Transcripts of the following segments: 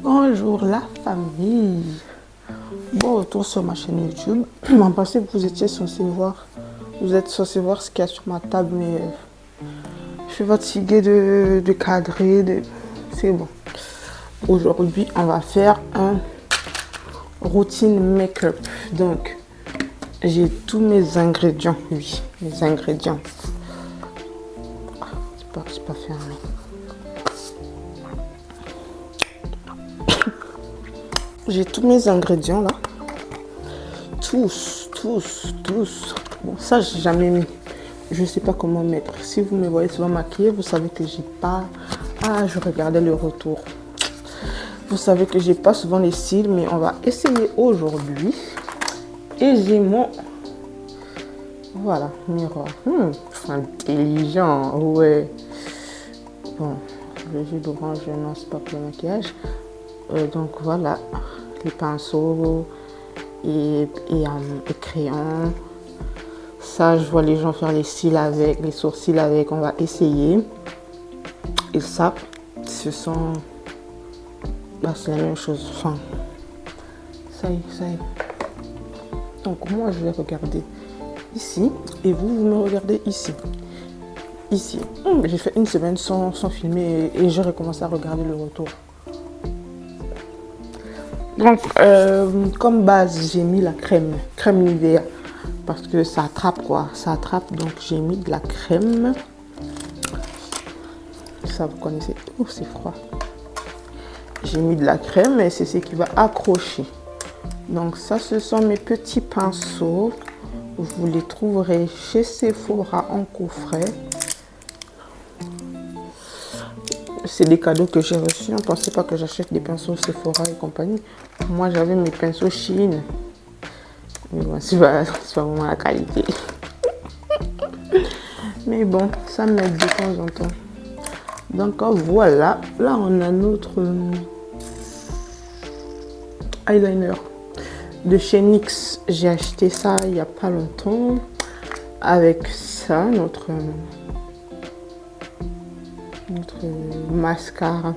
Bonjour la famille. Bon retour sur ma chaîne YouTube. En passé vous étiez censé voir, vous êtes censé voir ce qu'il y a sur ma table, mais je suis fatiguée de cadrer. C'est bon. Aujourd'hui on va faire un routine make-up. Donc j'ai tous mes ingrédients. Oui, mes ingrédients. C'est pas fermé. J'ai tous mes ingrédients là. Tous. Bon, ça, j'ai jamais mis. Je sais pas comment mettre. Si vous me voyez souvent maquillée, vous savez que j'ai pas... Ah, je regardais le retour. Vous savez que j'ai pas souvent les cils, mais on va essayer aujourd'hui. Et j'ai mon... Voilà, miroir. Intelligent, ouais. Bon, le jus d'orange, non, c'est pas pour le maquillage. Donc voilà, les pinceaux et crayon. Ça, je vois les gens faire les cils avec, les sourcils avec. On va essayer. Et ça, ce sont... Bah, c'est la même chose. Enfin, ça y est. Donc moi, je vais regarder ici. Et vous me regardez ici. Ici. J'ai fait une semaine sans filmer et j'ai recommencé à regarder le retour. Donc, comme base, j'ai mis la crème Nivea parce que ça attrape quoi, ça attrape. Donc, j'ai mis de la crème. Ça, vous connaissez. Oh, c'est froid. J'ai mis de la crème et c'est ce qui va accrocher. Donc, ça, ce sont mes petits pinceaux. Vous les trouverez chez Sephora en coffret. C'est des cadeaux que j'ai reçus. Ne pensez pas que j'achète des pinceaux Sephora et compagnie. Moi, j'avais mes pinceaux Shein. Mais bon, c'est pas vraiment la qualité. Mais bon, ça m'aide de temps en temps. Donc voilà. Là, on a notre eyeliner de chez NYX. J'ai acheté ça il n'y a pas longtemps. Avec ça, notre mascara.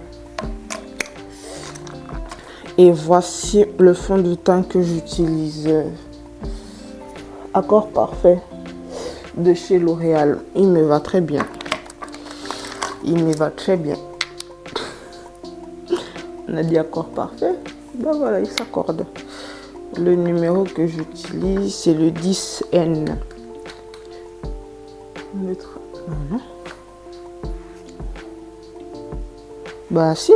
Et voici le fond de teint que j'utilise. Accord parfait de chez L'Oréal. Il me va très bien. Il me va très bien. On a dit accord parfait. Ben voilà, il s'accorde. Le numéro que j'utilise, c'est le 10N. Non. Bah si.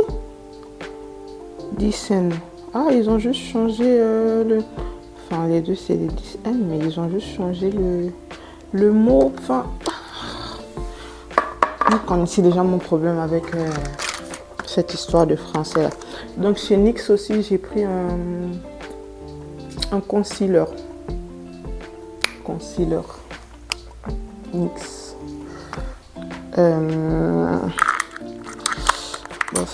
10N. Ah, ils ont juste changé le... Enfin, les deux, c'est les 10N, mais ils ont juste changé le mot. Enfin, vous connaissez déjà mon problème avec cette histoire de français là. Donc, chez NYX aussi, j'ai pris un concealer. NYX. Bon,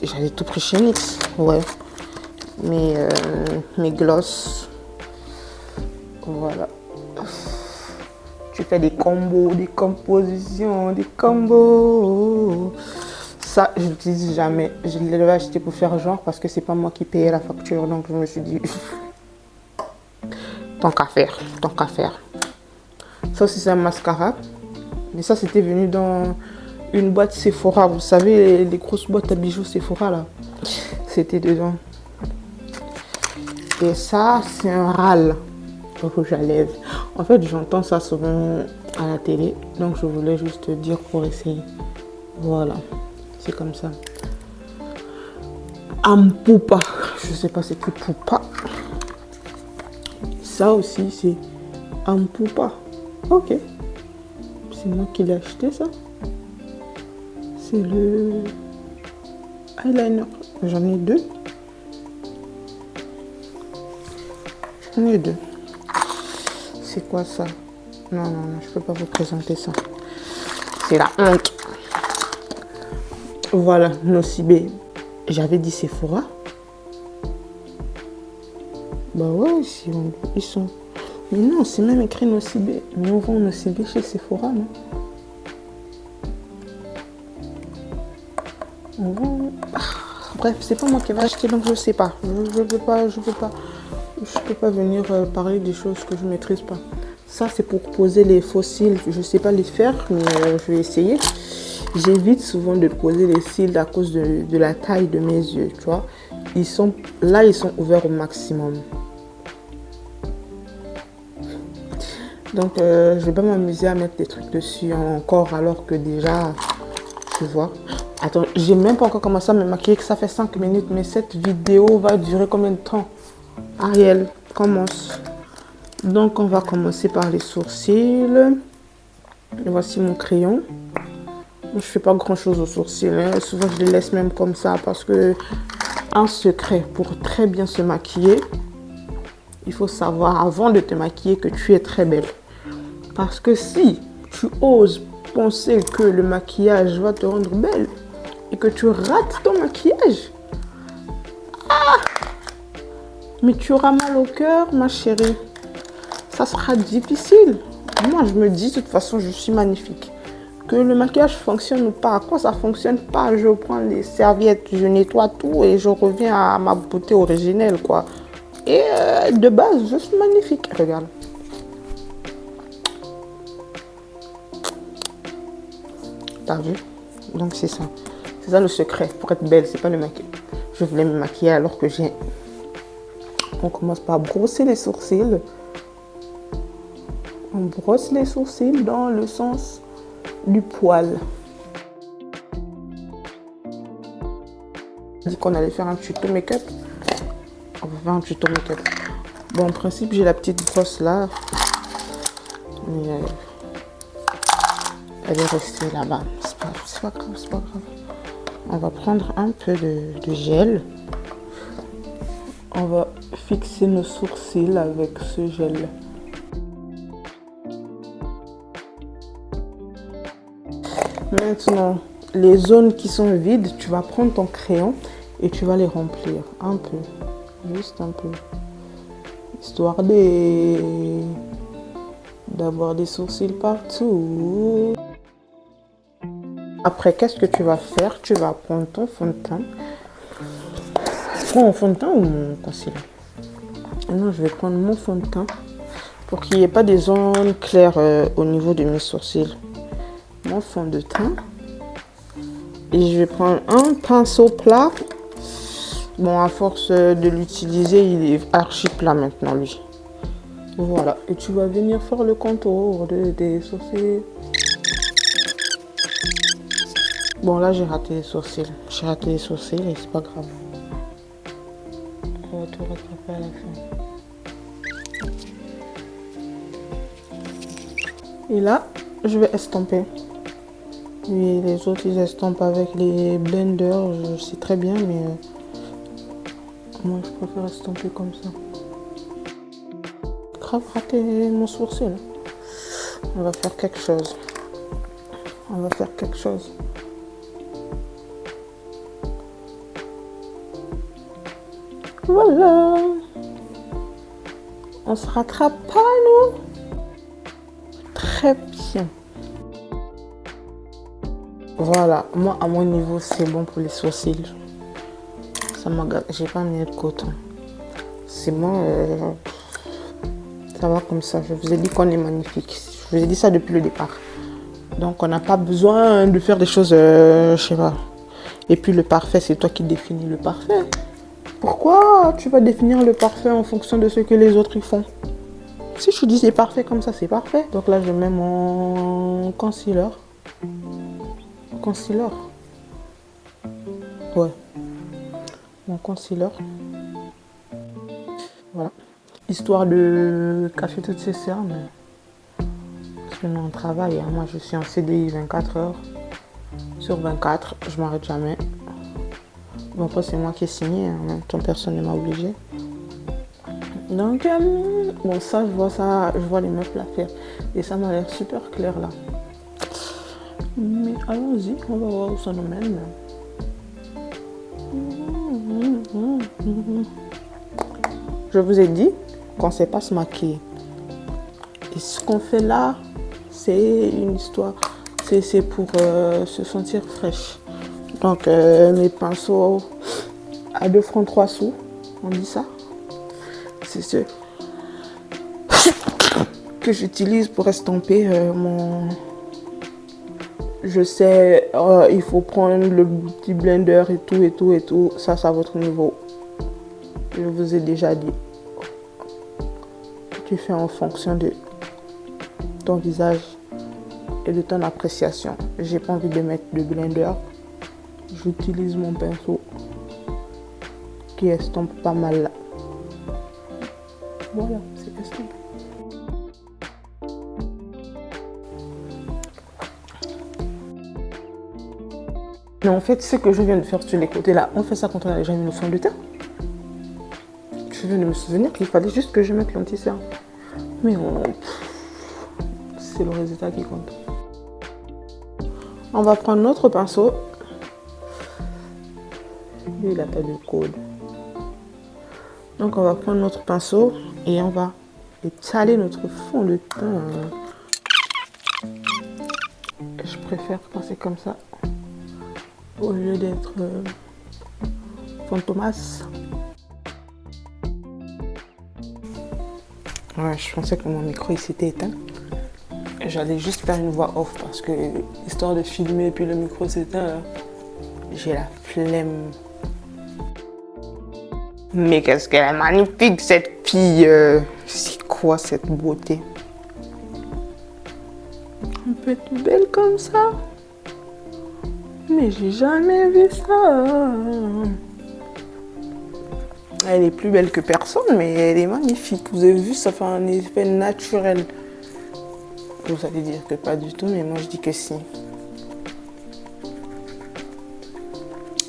j'avais tout pris chez NYX. Ouais. Mes gloss. Voilà. Tu fais des combos, des compositions, des combos. Ça, je l'utilise jamais. Je l'ai acheté pour faire genre parce que c'est pas moi qui payais la facture. Donc je me suis dit, tant qu'à faire. Ça aussi c'est un mascara. Mais ça c'était venu dans une boîte Sephora. Vous savez, les grosses boîtes à bijoux Sephora là. C'était dedans. Et ça, c'est un râle. Rouge à lèvres. En fait, j'entends ça souvent à la télé. Donc, je voulais juste dire pour essayer. Voilà. C'est comme ça. Ampupa. Je sais pas c'est qui Poupa. Ça aussi, c'est Ampupa. Ok. C'est moi qui l'ai acheté, ça. C'est le eyeliner. J'en ai deux. C'est quoi ça? Non, je peux pas vous présenter ça. C'est la honte. Voilà, Nocibé. J'avais dit Sephora. Bah ouais, ils sont... Mais non, c'est même écrit Nocibé. Mais on vend Nocibé chez Sephora, non? On vend... Bref, c'est pas moi qui vais acheter, donc je sais pas. Je peux pas venir parler des choses que je maîtrise pas. Ça, c'est pour poser les faux cils. Je sais pas les faire, mais je vais essayer. J'évite souvent de poser les cils à cause de la taille de mes yeux, tu vois. Ils sont ouverts au maximum. Donc, je vais pas m'amuser à mettre des trucs dessus encore, alors que déjà, tu vois. Attends, j'ai même pas encore commencé à me maquiller, que ça fait 5 minutes, mais cette vidéo va durer combien de temps? Ariel, commence. Donc, on va commencer par les sourcils. Et voici mon crayon. Je fais pas grand chose aux sourcils, hein. Souvent je les laisse même comme ça parce que un secret pour très bien se maquiller, il faut savoir avant de te maquiller que tu es très belle. Parce que si tu oses penser que le maquillage va te rendre belle et que tu rates ton maquillage, mais tu auras mal au cœur, ma chérie. Ça sera difficile. Moi je me dis de toute façon je suis magnifique. Que le maquillage fonctionne ou pas, à quoi ça fonctionne pas, je prends les serviettes, je nettoie tout et je reviens à ma beauté originelle, quoi. Et de base, je suis magnifique, regarde. T'as vu? Donc c'est ça. C'est ça le secret pour être belle, c'est pas le maquillage. Je voulais me maquiller alors que j'ai... On commence par brosser les sourcils. On brosse les sourcils dans le sens du poil. On a dit qu'on allait faire un tuto make-up. On va faire un tuto make-up. Bon, en principe, j'ai la petite brosse là. Mais elle est restée là-bas. C'est pas grave, c'est pas grave. On va prendre un peu de gel. On va fixer nos sourcils avec ce gel. Maintenant, les zones qui sont vides, tu vas prendre ton crayon et tu vas les remplir un peu, juste un peu, histoire d'avoir des sourcils partout. Après, qu'est-ce que tu vas faire? Tu vas prendre ton fond de teint. Prends mon fond de teint ou mon concealer? Non, je vais prendre mon fond de teint pour qu'il n'y ait pas des zones claires au niveau de mes sourcils. Mon fond de teint et je vais prendre un pinceau plat. Bon, à force de l'utiliser, il est archi plat maintenant lui. Voilà, et tu vas venir faire le contour des sourcils. Bon, là j'ai raté les sourcils. J'ai raté les sourcils et c'est pas grave. On va tout rattraper à la fin. Et là, je vais estomper. Oui, les autres, ils estampent avec les blenders, je sais très bien, mais moi, je préfère estomper comme ça. Grave raté mon sourcil. On va faire quelque chose. On va faire quelque chose. Voilà. On se rattrape pas, nous? Très bien. Voilà, moi à mon niveau c'est bon pour les sourcils. Ça m'agace, j'ai pas mis de coton. C'est bon, ça va comme ça. Je vous ai dit qu'on est magnifique. Je vous ai dit ça depuis le départ. Donc on n'a pas besoin de faire des choses, je sais pas. Et puis le parfait, c'est toi qui définis le parfait. Pourquoi tu vas définir le parfait en fonction de ce que les autres y font? Si je dis c'est parfait comme ça, c'est parfait. Donc là je mets mon concealer. Concealer. Ouais. Mon concealer. Voilà. Histoire de cacher toutes ces cernes. Parce que nous on travaille. Hein. Moi je suis en CDI 24 heures sur 24. Je m'arrête jamais. Bon après c'est moi qui ai signé. En même temps personne ne m'a obligé. Donc bon ça je vois les meufs la faire. Et ça m'a l'air super clair là. Mais allons-y, on va voir où ça nous mène. Je vous ai dit qu'on ne sait pas se maquiller. Et ce qu'on fait là, c'est une histoire. C'est pour se sentir fraîche. Donc mes pinceaux à 2 francs 3 sous, on dit ça. C'est ce que j'utilise pour estomper mon... Je sais, il faut prendre le petit blender et tout. Ça, c'est à votre niveau. Je vous ai déjà dit. Tu fais en fonction de ton visage et de ton appréciation. J'ai pas envie de mettre de blender. J'utilise mon pinceau qui estompe pas mal là. Voilà, c'est estompé. Mais en fait, ce que je viens de faire sur les côtés là, on fait ça quand on a déjà mis le fond de teint. Je viens de me souvenir qu'il fallait juste que je mette l'anti-cerne. Mais c'est le résultat qui compte. On va prendre notre pinceau. Lui, il n'a pas de code. Donc on va prendre notre pinceau et on va étaler notre fond de teint. Je préfère quand c'est comme ça, au lieu d'être fantomas. Ouais, je pensais que mon micro il s'était éteint. J'allais juste faire une voix off parce que, histoire de filmer puis le micro s'éteint, j'ai la flemme. Mais qu'est-ce qu'elle est magnifique cette fille. C'est quoi cette beauté? Elle peut être belle comme ça. Mais j'ai jamais vu ça. Elle est plus belle que personne, mais elle est magnifique. Vous avez vu, ça fait un effet naturel. Vous allez dire que pas du tout, mais moi je dis que si.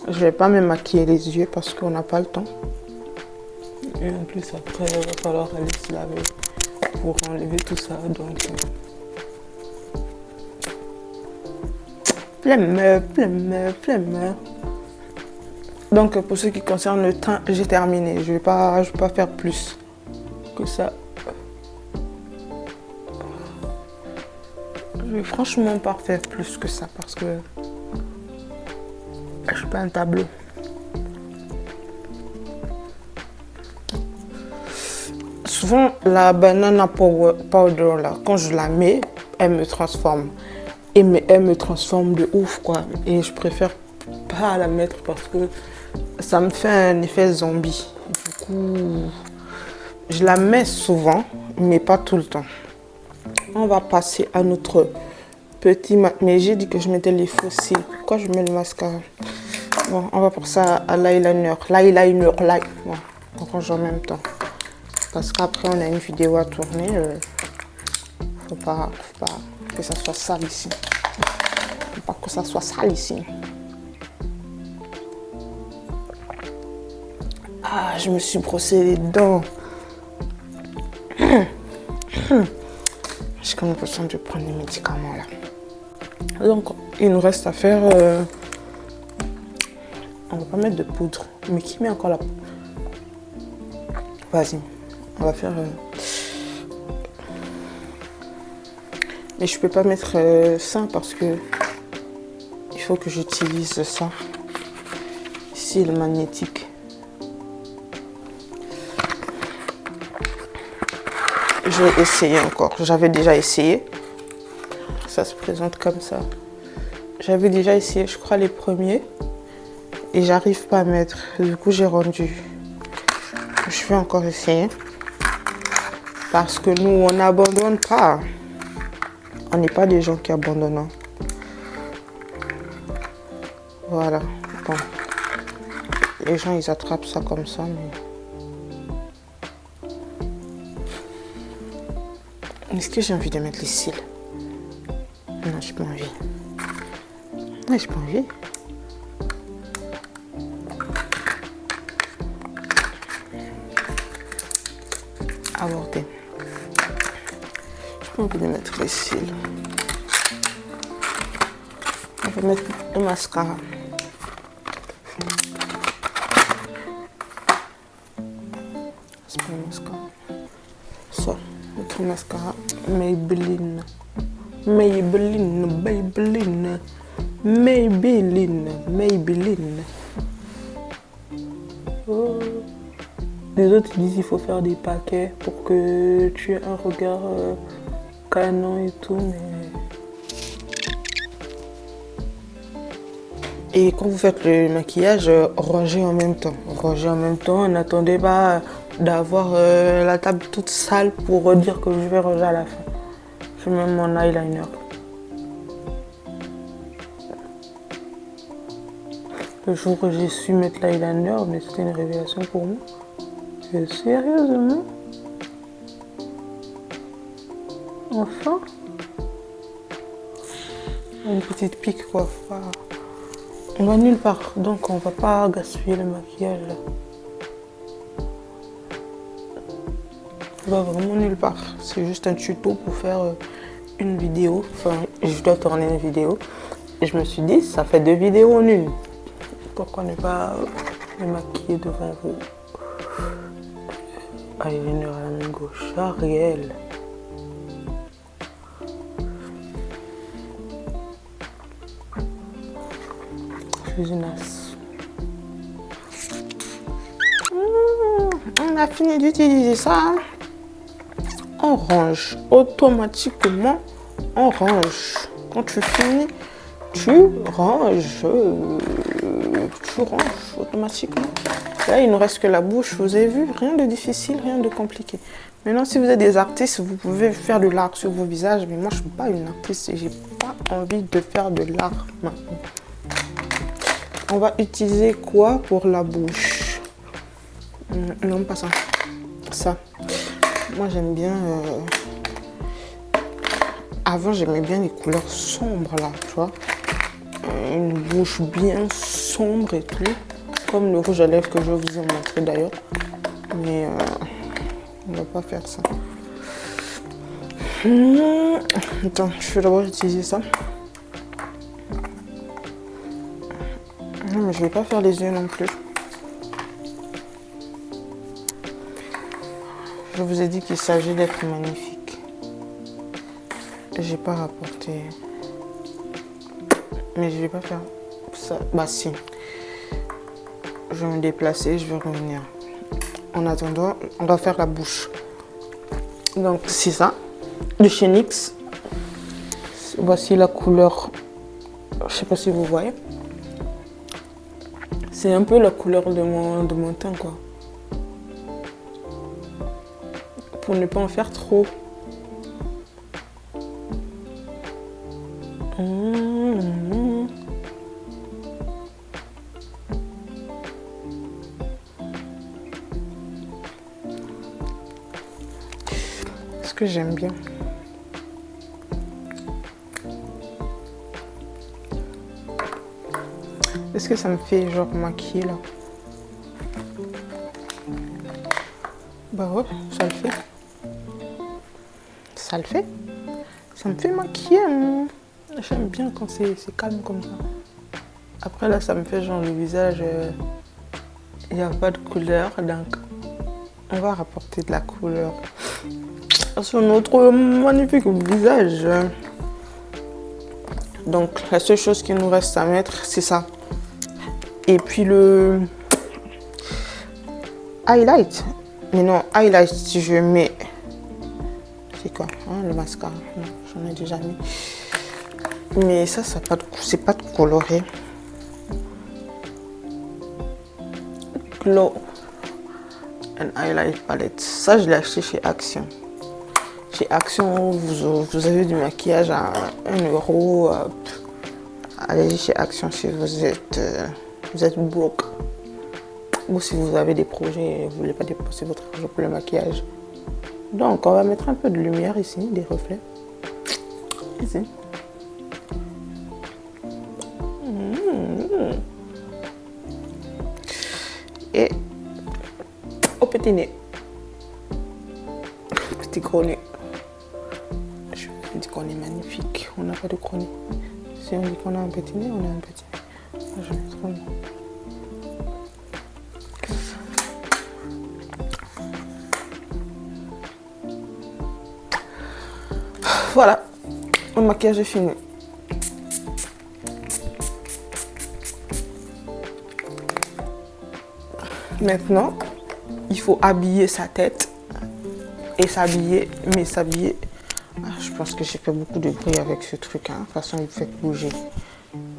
Je vais pas me maquiller les yeux parce qu'on n'a pas le temps. Et en plus après, il va falloir aller se laver pour enlever tout ça. Donc, flemme. Donc pour ce qui concerne le teint, j'ai terminé. Je vais pas faire plus que ça. Je vais franchement pas faire plus que ça parce que je suis pas un tableau. Souvent la banana powder là, quand je la mets, elle me transforme. Elle me transforme de ouf quoi. Et je préfère pas la mettre parce que ça me fait un effet zombie. Du coup, je la mets souvent, mais pas tout le temps. On va passer à notre petit mat. Mais j'ai dit que je mettais les fossiles. Pourquoi je mets le mascara? Bon, on va pour ça à l'eyeliner. Bon, on range en même temps. Parce qu'après, on a une vidéo à tourner. Faut pas que ça soit sale ici. Faut pas que ça soit sale ici. Ah, je me suis brossé les dents. J'ai comme l'impression de prendre des médicaments là. Donc, il nous reste à faire... On va pas mettre de poudre. Mais qui met encore la poudre? Vas-y. On va faire... Et je peux pas mettre ça parce que... Il faut que j'utilise ça. Ici, le magnétique. Je vais essayer encore. J'avais déjà essayé. Ça se présente comme ça. J'avais déjà essayé, je crois, les premiers. Et j'arrive pas à mettre. Du coup, j'ai rendu. Je vais encore essayer. Parce que nous, on n'abandonne pas. On n'est pas des gens qui abandonnent. Voilà. Bon. Les gens, ils attrapent ça comme ça, mais... Est-ce que j'ai envie de mettre les cils? Non, j'ai pas envie. Ouais, j'ai pas envie. Aborder. J'ai pas envie de mettre les cils. On va mettre le mascara. C'est pas le mascara. Ça. Notre mascara Maybelline. Les autres ils disent qu'il faut faire des paquets pour que tu aies un regard canon et tout, mais... Et quand vous faites le maquillage, rangez en même temps. Rangez en même temps, n'attendez pas d'avoir la table toute sale pour dire que je vais ranger à la fin. Je mets mon eyeliner. Le jour où j'ai su mettre l'eyeliner, mais c'était une révélation pour moi. Sérieusement? Enfin? Une petite pique quoi. On va nulle part, donc on va pas gaspiller le maquillage là. On va vraiment nulle part. C'est juste un tuto pour faire une vidéo. Enfin, je dois tourner une vidéo. Et je me suis dit, ça fait 2 vidéos en une. Pourquoi ne pas me maquiller devant vous? Eyeliner à la main gauche. Ariel. Je suis une as. On a fini d'utiliser ça. On range automatiquement. On range. Quand tu finis, tu ranges. Tu ranges automatiquement. Là, il ne reste que la bouche. Vous avez vu, rien de difficile, rien de compliqué. Maintenant, si vous êtes des artistes, vous pouvez faire de l'art sur vos visages. Mais moi, je ne suis pas une artiste et j'ai pas envie de faire de l'art maintenant. On va utiliser quoi pour la bouche? Non, pas ça. Ça. Moi, j'aime bien... Avant, j'aimais bien les couleurs sombres, là, tu vois. Une bouche bien sombre et tout. Comme le rouge à lèvres que je vais vous en montrer d'ailleurs. Mais on va pas faire ça. Attends, je vais d'abord utiliser ça. Non, mais je vais pas faire les yeux non plus. Je vous ai dit qu'il s'agit d'être magnifique. J'ai pas rapporté. Mais je vais pas faire ça. Bah si. Je vais me déplacer, je vais revenir. En attendant, on va faire la bouche. Donc c'est ça. De chez NYX. Voici la couleur. Je sais pas si vous voyez. C'est un peu la couleur de mon teint quoi. Pour ne pas en faire trop. Ce que j'aime bien. Est-ce que ça me fait genre maquiller là? Bah ouais, ça le fait. Ça le fait. Ça me fait maquiller. Hein. J'aime bien quand c'est calme comme ça. Après là, ça me fait genre le visage, il n'y a pas de couleur, donc on va rapporter de la couleur sur notre magnifique visage. Donc la seule chose qu'il nous reste à mettre, c'est ça. Et puis le highlight. Mais non, highlight, si je mets... C'est quoi hein, le mascara? J'en ai déjà mis. Mais ça c'est pas de coloré. Glow and Highlight Palette. Ça, je l'ai acheté chez Action. Chez Action, vous avez du maquillage à 1 €. Allez chez Action si vous êtes broke. Ou si vous avez des projets et vous ne voulez pas dépenser votre argent pour le maquillage. Donc, on va mettre un peu de lumière ici, des reflets. Ici. Et au petit nez. Petit gros nez. Je dis qu'on est magnifique. On n'a pas de gros nez. Si on dit qu'on a un petit nez, on a un petit nez. Je vais mettre un... Voilà, le maquillage est fini. Maintenant, il faut habiller sa tête et s'habiller, mais s'habiller. Je pense que j'ai fait beaucoup de bruit avec ce truc, hein. De toute façon, il me fait bouger.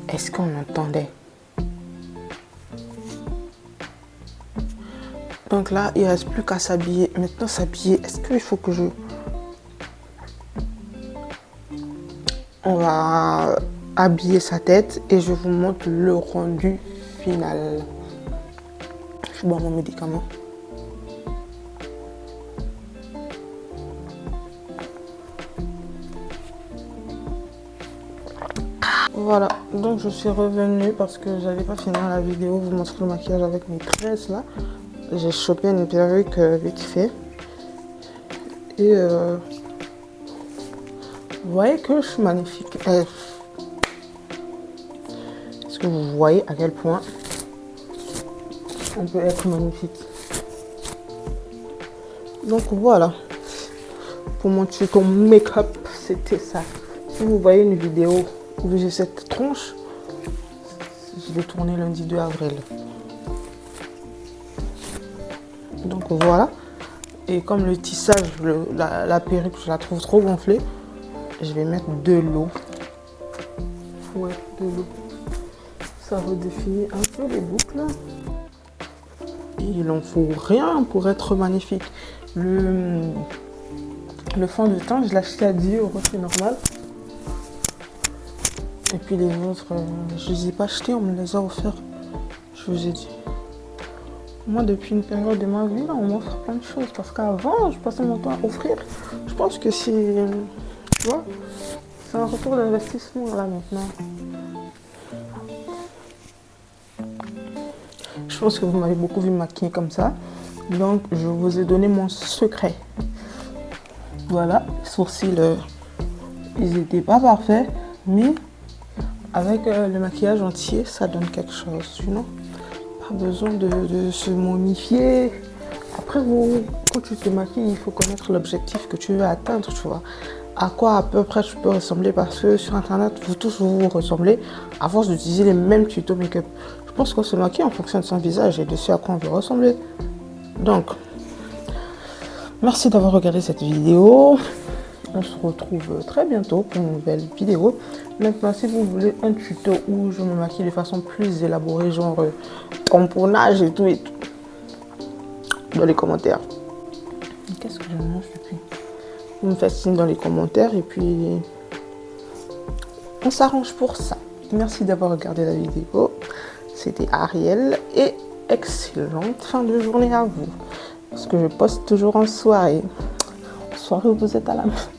Est-ce qu'on entendait? Donc là, il ne reste plus qu'à s'habiller. Maintenant, s'habiller, est-ce qu'il faut que je... On va habiller sa tête et je vous montre le rendu final. Je bois mon médicament. Voilà, donc je suis revenue parce que j'avais pas fini la vidéo, vous montrer le maquillage avec mes tresses là. J'ai chopé une perruque vite fait. Et vous voyez que je suis magnifique. Est-ce que vous voyez à quel point on peut être magnifique? Donc voilà, pour mon tuto make-up, c'était ça. Si vous voyez une vidéo où j'ai cette tronche, je l'ai tournée lundi 2 avril. Donc voilà. Et comme le tissage, la perruque, je la trouve trop gonflée, je vais mettre de l'eau. Ouais, de l'eau. Ça redéfinit un peu les boucles. Et il n'en faut rien pour être magnifique. Le fond de teint, je l'ai acheté à 10 €, c'est normal. Et puis les autres, je ne les ai pas achetés, on me les a offerts. Je vous ai dit. Moi, depuis une période de ma vie, là, on m'offre plein de choses. Parce qu'avant, je passais mon temps à offrir. Je pense que c'est... Tu vois, c'est un retour d'investissement, là, maintenant. Je pense que vous m'avez beaucoup vu me maquiller comme ça. Donc, je vous ai donné mon secret. Voilà, les sourcils, ils n'étaient pas parfaits. Mais avec le maquillage entier, ça donne quelque chose, sinon. Pas besoin de se momifier. Après, quand tu te maquilles, il faut connaître l'objectif que tu veux atteindre, tu vois. À quoi à peu près tu peux ressembler, parce que sur internet, vous tous vous ressemblez à force d'utiliser les mêmes tutos make-up. Je pense qu'on se maquille en fonction de son visage et de ce à quoi on veut ressembler. Donc, merci d'avoir regardé cette vidéo. On se retrouve très bientôt pour une nouvelle vidéo. Maintenant, si vous voulez un tuto où je me maquille de façon plus élaborée, genre tamponnage et tout, dans les commentaires. Qu'est-ce que je mange depuis? Vous me faites signe dans les commentaires et puis on s'arrange pour ça. Merci d'avoir regardé la vidéo. C'était Ariel et excellente fin de journée à vous. Parce que je poste toujours en soirée. En soirée où vous êtes à la maison.